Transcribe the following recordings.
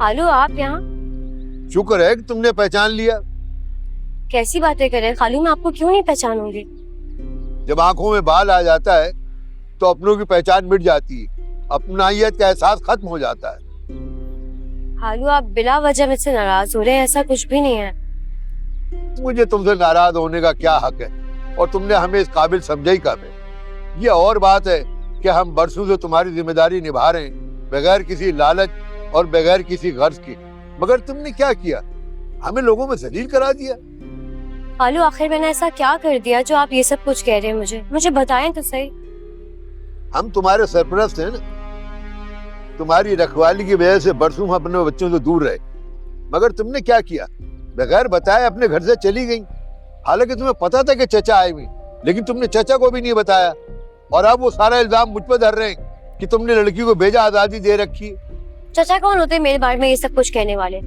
खालू आप यहाँ? शुक्र है कि तुमने पहचान लिया। कैसी बातें कर रहे हैं खालू, मैं आपको क्यों नहीं पहचानूंगी? जब आंखों में बाल आ जाता है तो अपनों की पहचान मिट जाती है, अपनाइयत का एहसास खत्म हो जाता है। खालू आप बिला वजह मुझसे नाराज हो रहे हैं, ऐसा कुछ भी नहीं है। मुझे तुमसे नाराज होने का क्या हक है, और तुमने हमें इस काबिल समझा ही कब है। ये और बात है कि हम बरसों से तुम्हारी जिम्मेदारी निभा रहे हैं बगैर किसी लालच और बगैर किसी गर्ज के, मगर तुमने क्या किया, हमें लोगों में जलील करा दिया। खालू आखिर मैंने ऐसा क्या कर दिया जो आप ये सब कुछ कह रहे हैं? मुझे बताएं तो सही। हम तुम्हारे सरपरस्त हैं ना, तुम्हारी रखवाली की वजह से बरसों हम अपने बच्चों से दूर रहे, मगर तुमने क्या किया, बगैर बताए अपने घर से चली गई। हालांकि तुम्हें पता था कि चचा आए हुए, लेकिन तुमने चचा को भी नहीं बताया, और अब वो सारा इल्जाम मुझ पर धर रहे हैं कि तुमने लड़की को बेजा आजादी दे रखी है। चचा कौन होते हैं मेरे बारे में ये सब कुछ कहने वाले?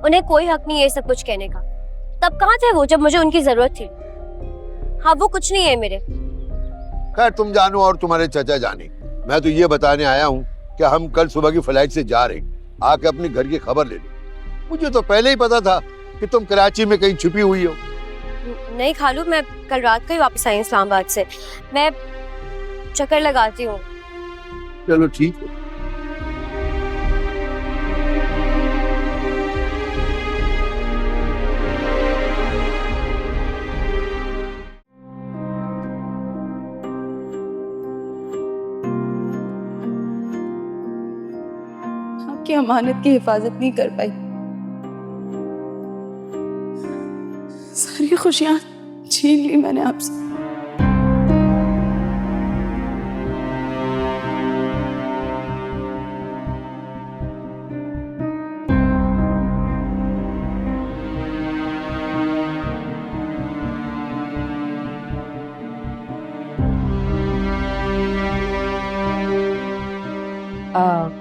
उन्हें कोई हक नहीं है ये सब कुछ कहने का। तब कहाँ थे वो जब मुझे उनकी जरूरत थी? हाँ वो कुछ नहीं है मेरे। खैर तुम जानो और तुम्हारे चचा जाने, मैं तो ये बताने आया हूँ कि हम कल सुबह की फ्लाइट से जा रहे हैं, आके अपने घर की खबर ले लो। मुझे तो पहले ही पता था कि तुम कराची में कहीं छुपी हुई हो। नहीं खालू, मैं कल रात को ही वापस आई इस्लामाबाद से। मैं चक्कर लगाती हूँ। चलो ठीक है। आपकी अमानत की हिफाजत नहीं कर पाई, सारी खुशियां छीन ली मैंने आपसे।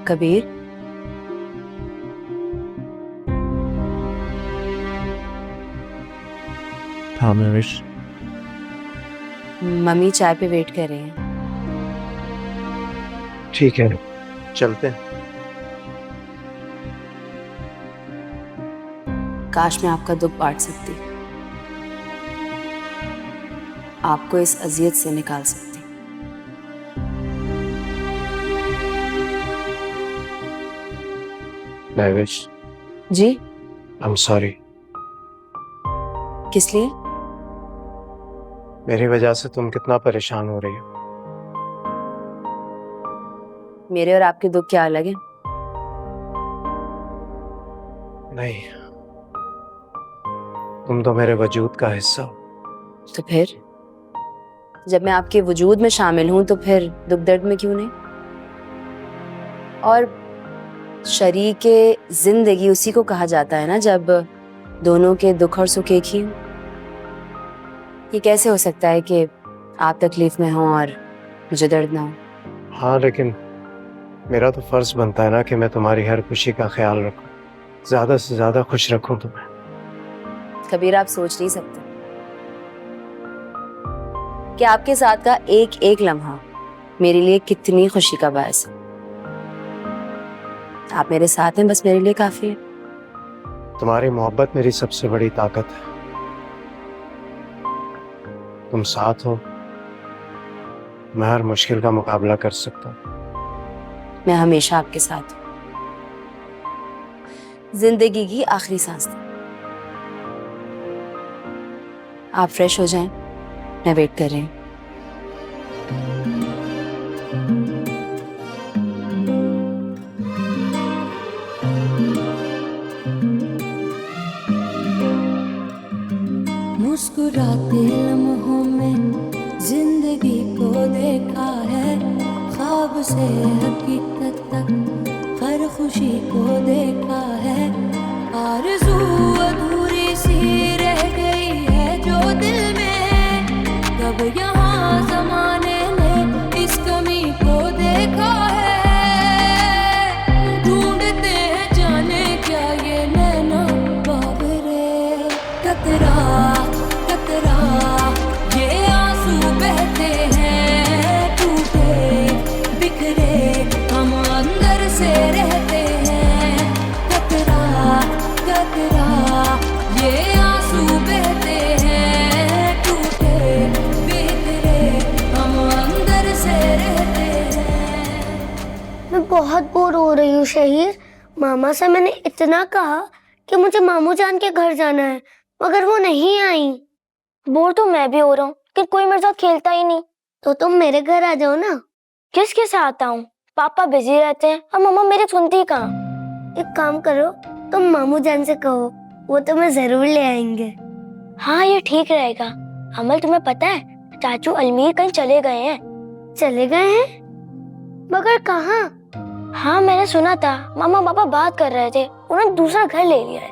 कबीर, हाँ महविश, मम्मी चाय पे वेट कर रहे हैं। ठीक है चलते हैं। काश मैं आपका दुख बांट सकती, आपको इस अजियत से निकाल सकती। Mahvish, ji? I am sorry. किस लिए? मेरी वजह से तुम कितना परेशान हो रही हो। मेरे और आपके दुख क्या अलग है? नहीं, तुम तो मेरे वजूद का हिस्सा हो। तो फिर जब मैं आपके वजूद में शामिल हूं तो फिर दुख दर्द में क्यों नहीं? और शरीके जिंदगी उसी को कहा जाता है ना जब दोनों के दुख और सुख एक ही हो। ये कैसे हो सकता है कि आप तकलीफ में हो और मुझे दर्द ना हो? हाँ लेकिन मेरा तो फर्ज बनता है ना कि मैं तुम्हारी हर खुशी का ख्याल रखूं, ज्यादा से ज्यादा खुश रखूं तुम्हें। कबीर आप सोच नहीं सकते कि आपके साथ का एक एक लम्हा मेरे लिए कितनी खुशी का बायस है। आप मेरे साथ हैं, बस मेरे लिए काफी है। तुम्हारी मोहब्बत मेरी सबसे बड़ी ताकत है। तुम साथ हो, मैं हर मुश्किल का मुकाबला कर सकता हूँ। मैं हमेशा आपके साथ हूँ, जिंदगी की आखिरी सांस तक। आप फ्रेश हो जाएं, मैं वेट कर रही हूँ। मुस्कुराते लम्हों में जिंदगी को देखा है, ख्वाब से हकीकत तक हर खुशी को देखा है। आरज़ू अधूरी सी रह गई है जो दिल में, कब यहाँ ज़माने ने इस कमी को देखा है। ढूंढते हैं जाने क्या ये नैना बाबरे, कतरा कतरा ये आंसू बहते हैं, टूटे बिखरे हम अंदर से रहते हैं। कतरा मैं बहुत बोर हो रही हूँ शहीर। मामा से मैंने इतना कहा कि मुझे मामू जान के घर जाना है, मगर वो नहीं आई। बोर तो मैं भी हो रहा हूँ, लेकिन कोई मेरे साथ खेलता ही नहीं। तो तुम मेरे घर आ जाओ ना। किसके साथ आऊँ? पापा बिजी रहते हैं और मम्मा मेरी सुनती कहाँ। एक काम करो, तुम मामू जान से कहो, वो तुम्हें जरूर ले आएंगे। हाँ, ये ठीक रहेगा। अमल, तुम्हें पता है चाचू अलमीर कहीं चले गए हैं। चले गए हैं? मगर कहाँ? हाँ, मैंने सुना था, मामा पापा बात कर रहे थे, उन्होंने दूसरा घर ले लिया है।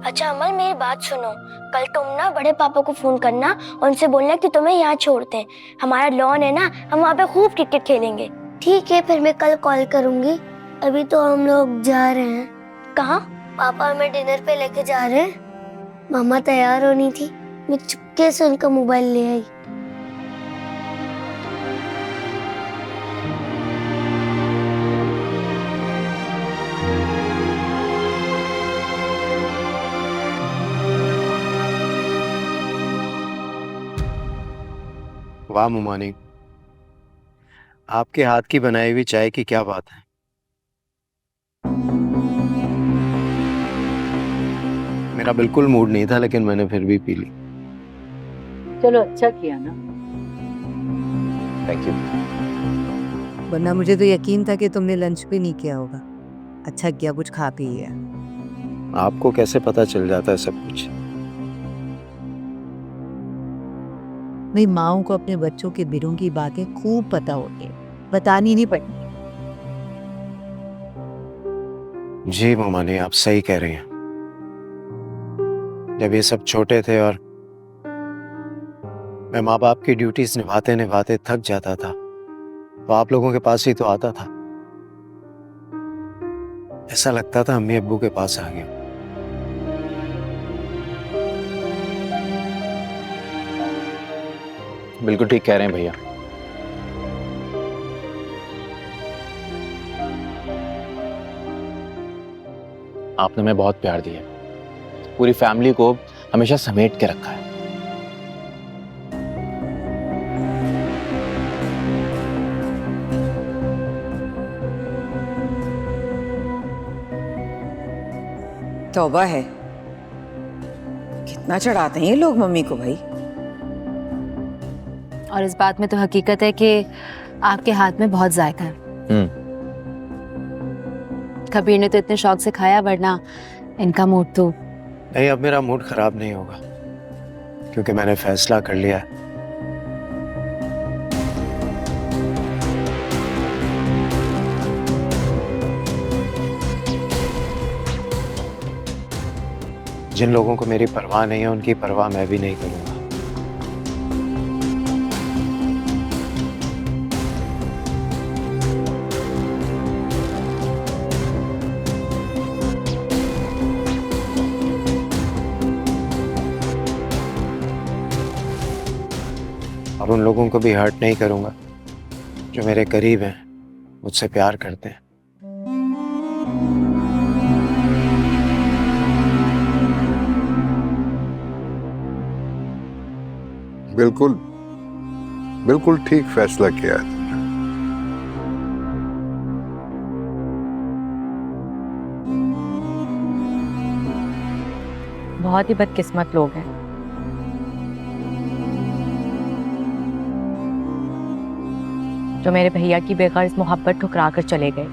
अच्छा अमल, मेरी बात सुनो। कल तुम ना बड़े पापा को फोन करना, उनसे बोलना कि तुम्हें यहाँ छोड़ते हैं। हमारा लॉन है ना, हम वहाँ पे खूब क्रिकेट खेलेंगे। ठीक है, फिर मैं कल कॉल करूंगी। अभी तो हम लोग जा रहे हैं। कहाँ? पापा हमें डिनर पे लेके जा रहे हैं। मामा तैयार होनी थी, मैं चुपके से उनका मोबाइल ले आई। वाह मुमानी, आपके हाथ की बनाई हुई चाय की क्या बात है। मेरा बिल्कुल मूड नहीं था, लेकिन मैंने फिर भी पी ली। चलो, अच्छा किया ना। Thank you. वरना मुझे तो यकीन था कि तुमने लंच भी नहीं किया होगा। अच्छा किया कुछ खा पी लिया। आपको कैसे पता चल जाता है सब कुछ? भाई, माओ को अपने बच्चों के दिलों की बातें खूब पता होती है, बतानी नहीं पड़ती। जी मुमानी, आप सही कह रही हैं। जब ये सब छोटे थे और मैं माँ बाप की ड्यूटीज निभाते निभाते थक जाता था, तो आप लोगों के पास ही तो आता था। ऐसा लगता था अम्मी अब्बू के पास आ गया। बिल्कुल ठीक कह रहे हैं भैया। आपने हमें बहुत प्यार दिया, पूरी फैमिली को हमेशा समेट के रखा है। तौबा है, कितना चढ़ाते हैं ये लोग मम्मी को भाई। और इस बात में तो हकीकत है कि आपके हाथ में बहुत जायका है। कबीर ने तो इतने शौक से खाया, वरना इनका मूड तो नहीं। अब मेरा मूड खराब नहीं होगा, क्योंकि मैंने फैसला कर लिया है। जिन लोगों को मेरी परवाह नहीं है, उनकी परवाह मैं भी नहीं करूंगा। और उन लोगों को भी हर्ट नहीं करूंगा जो मेरे करीब हैं, मुझसे प्यार करते हैं। बिल्कुल बिल्कुल ठीक फैसला किया है तुमने। बहुत ही बदकिस्मत लोग हैं। जो मेरे भैया की बेगर्ज मोहब्बत ठुकरा कर चले गए।